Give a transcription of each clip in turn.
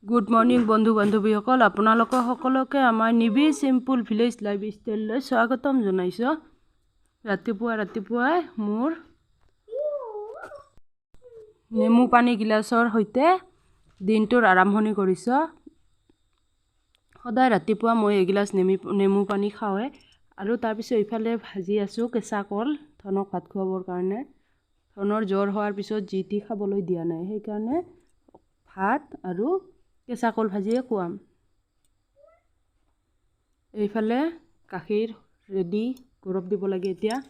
Good morning বন্ধু বান্ধৱীসকল, আপোনালোকৰ সকলোকে আমাৰ নিবি চিম্পুল ভিলেজ লাইফ ষ্টাইললৈ স্বাগতম জনাইছোঁ। ৰাতিপুৱাই মোৰ নেমু পানী গিলাচৰ সৈতে দিনটোৰ আৰম্ভণি কৰিছোঁ। সদায় ৰাতিপুৱা মই এগিলাচ নেমু পানী খাওঁৱে আৰু তাৰপিছত ইফালে ভাজি আছোঁ কেঁচা কল ধনক ভাত খুৱাবৰ কাৰণে। ধনৰ জ্বৰ হোৱাৰ পিছত যি টি খাবলৈ দিয়া নাই, সেইকাৰণে ভাত আৰু কেঁচা কল ভাজিয়ে খুৱাম। এইফালে গাখীৰ ৰেডি, গৰম দিব লাগে এতিয়া।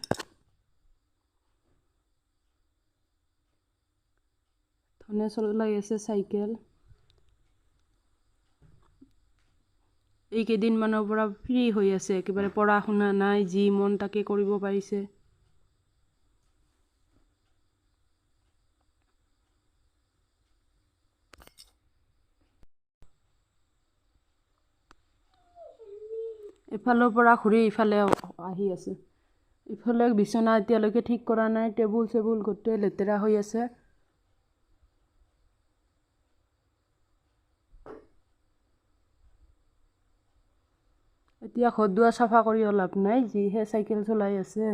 ধনে চলাই আছে চাইকেল। এই কেইদিনমানৰ পৰা ফ্ৰী হৈ আছে, একেবাৰে পঢ়া শুনা নাই, যি মন তাকে কৰিব পাৰিছে। ইফালৰ পৰা ঘূৰি ইফালে আহি আছে। ইফালে বিচনা এতিয়ালৈকে ঠিক কৰা নাই, টেবুল চেবুল গোটেই লেতেৰা হৈ আছে। এতিয়া ঘৰ দুৱাৰ চাফা কৰি লাভ নাই, যিহে চাইকেল চলাই আছে।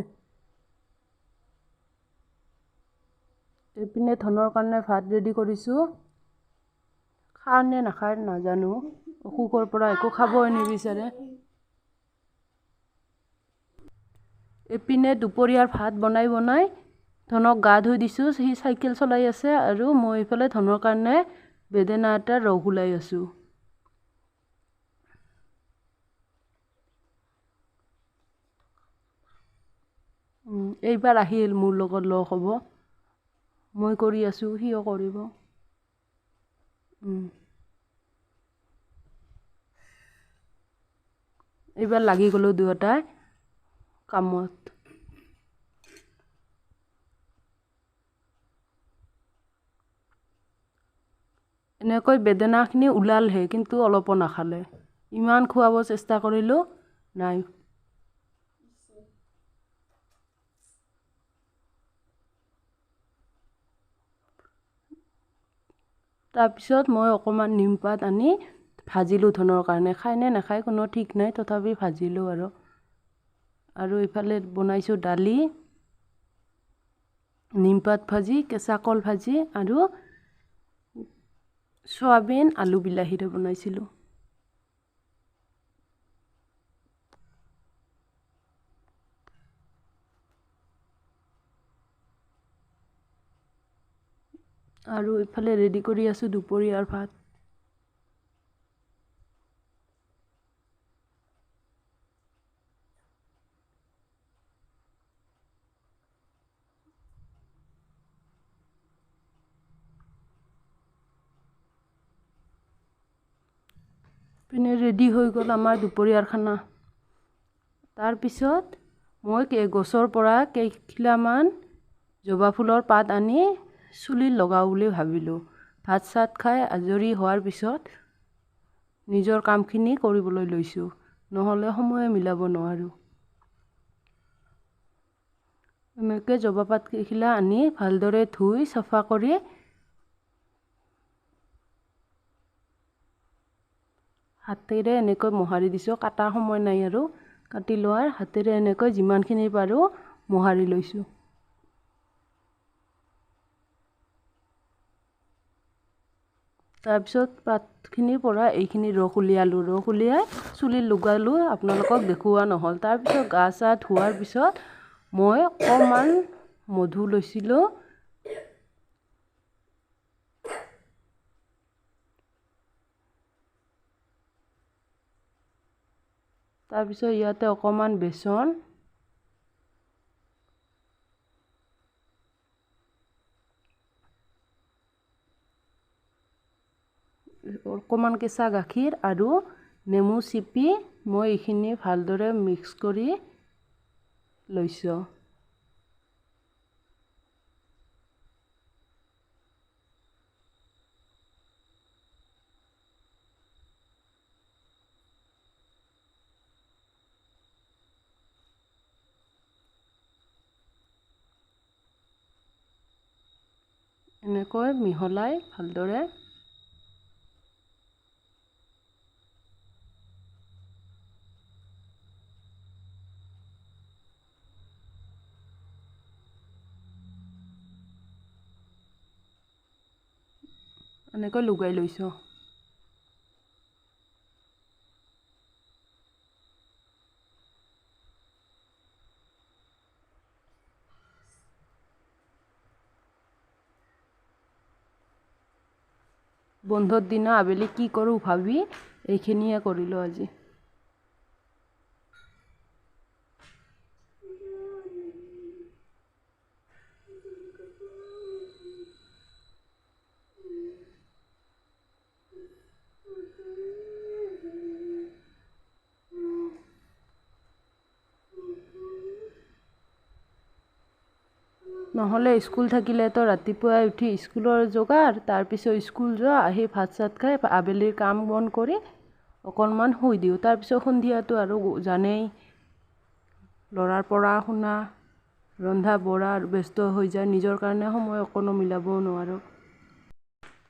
এইপিনে ধনৰ কাৰণে ভাত ৰেডি কৰিছোঁ। খায় নে নাখায় নাজানো, অসুখৰ পৰা একো খাবই নিবিচাৰে। এইপিনে দুপৰীয়াৰ ভাত বনাই ধনক গা ধুই দিছোঁ, সি চাইকেল চলাই আছে আৰু মই এইফালে ধনৰ কাৰণে বেদেনা এটাৰ ৰস ওলাই আছোঁ। এইবাৰ আহিল মোৰ লগত লগ হ'ব, মই কৰি আছোঁ সিও কৰিব। এইবাৰ লাগি গ'লো দুয়োটাই কামত। এনেকৈ বেদনাখিনি ওলালহে, কিন্তু অলপো নাখালে। ইমান খুৱাব চেষ্টা কৰিলোঁ, নাই। তাৰপিছত মই অকণমান নিমপাত আনি ভাজিলোঁ ধনৰ কাৰণে। খায় নে নাখায় কোনো ঠিক নাই, তথাপি ভাজিলোঁ আৰু ইফালে বনাইছোঁ দালি, নিমপাত ভাজি, কেঁচা কল ভাজি আৰু চয়াবিন আলু বিলাহীৰে বনাইছিলোঁ। আৰু ইফালে ৰেডি কৰি আছোঁ দুপৰীয়াৰ ভাত। পিনে ৰেডি হৈ গ'ল আমাৰ দুপৰীয়াৰ খানা। তাৰপিছত মই গছৰ পৰা কেইখিলামান জবা ফুলৰ পাত আনি চুলিত লগাওঁ বুলি ভাবিলোঁ। ভাত চাত খাই আজৰি হোৱাৰ পিছত নিজৰ কামখিনি কৰিবলৈ লৈছোঁ, নহ'লে সময়ে মিলাব নোৱাৰোঁ। এনেকৈ জবা পাত কেইখিলা আনি ভালদৰে ধুই চাফা কৰি হাতেৰে এনেকৈ মোহাৰি দিছোঁ। কাটাৰ সময় নাই আৰু কাটি লোৱাৰ, হাতেৰে এনেকৈ যিমানখিনি পাৰোঁ মোহাৰি লৈছোঁ। তাৰপিছত পাতখিনিৰ পৰা এইখিনি ৰস উলিয়ালোঁ, ৰস উলিয়াই চুলিত লগালোঁ, আপোনালোকক দেখুওৱা নহ'ল। তাৰপিছত গা চা ধোৱাৰ পিছত মই অকণমান মধু লৈছিলোঁ। তাৰপিছত ইয়াতে অকণমান বেচন, অকণমান কেঁচা গাখীৰ আৰু নেমু চিপি মই এইখিনি ভালদৰে মিক্স কৰি লৈছোঁ। এনেকৈ মিহলাই ভালদৰে এনেকৈ লগাই লৈছোঁ। বন্ধৰ দিনা আবেলি কি কৰোঁ ভাবি এইখিনিয়ে কৰিলোঁ আজি। নহ'লে স্কুল থাকিলেতো ৰাতিপুৱাই উঠি স্কুলৰ যোগাৰ, তাৰপিছত স্কুল যোৱা, আহি ভাত চাত খাই আবেলিৰ কাম বন কৰি অকণমান শুই দিওঁ। তাৰপিছত সন্ধিয়াটো আৰু জানেই ল'ৰাৰ পঢ়া শুনা, ৰন্ধা বঢ়া ব্যস্ত হৈ যায়, নিজৰ কাৰণে সময় অকণো মিলাবও নোৱাৰোঁ।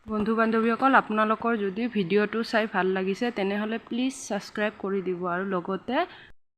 বন্ধু বান্ধৱীসকল, আপোনালোকৰ যদি ভিডিঅ'টো চাই ভাল লাগিছে তেনেহ'লে প্লিজ ছাবস্ক্ৰাইব কৰি দিব আৰু লগতে